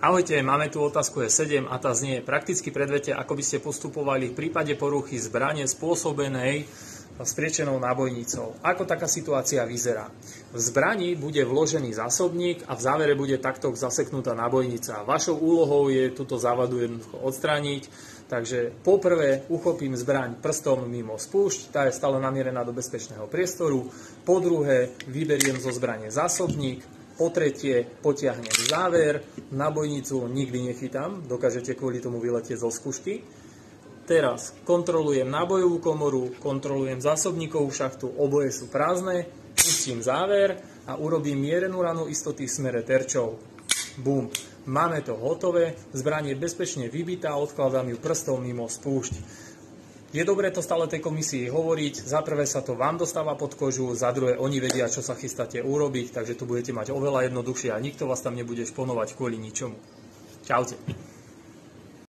Ahojte, máme tu otázku E7 a tá znie: prakticky predvete, ako by ste postupovali v prípade poruchy zbrane spôsobenej spriečenou nábojnicou. Ako taká situácia vyzerá? V zbrani bude vložený zásobník a v závere bude takto zaseknutá nábojnica. Vašou úlohou je túto závadu jednoducho odstrániť. Takže poprvé uchopím zbraň prstom mimo spúšť, tá je stále namierená do bezpečného priestoru. Po druhé vyberiem zo zbrane zásobník. Po tretie potiahnem záver, nábojnicu nikdy nechytám, dokážete kvôli tomu vyletieť zo skúšky. Teraz kontrolujem nábojovú komoru, kontrolujem zásobníkovú šachtu, oboje sú prázdne, pustím záver a urobím mierenú ranu istoty v smere terčov. Bum, máme to hotové, zbraň je bezpečne vybitá, odkladám ju prstom mimo spúšť. Je dobré to stále tej komisii hovoriť, za prvé sa to vám dostáva pod kožu, za druhé oni vedia, čo sa chystáte urobiť, takže tu budete mať oveľa jednoduchšie a nikto vás tam nebude šponovať kvôli ničomu. Čaute.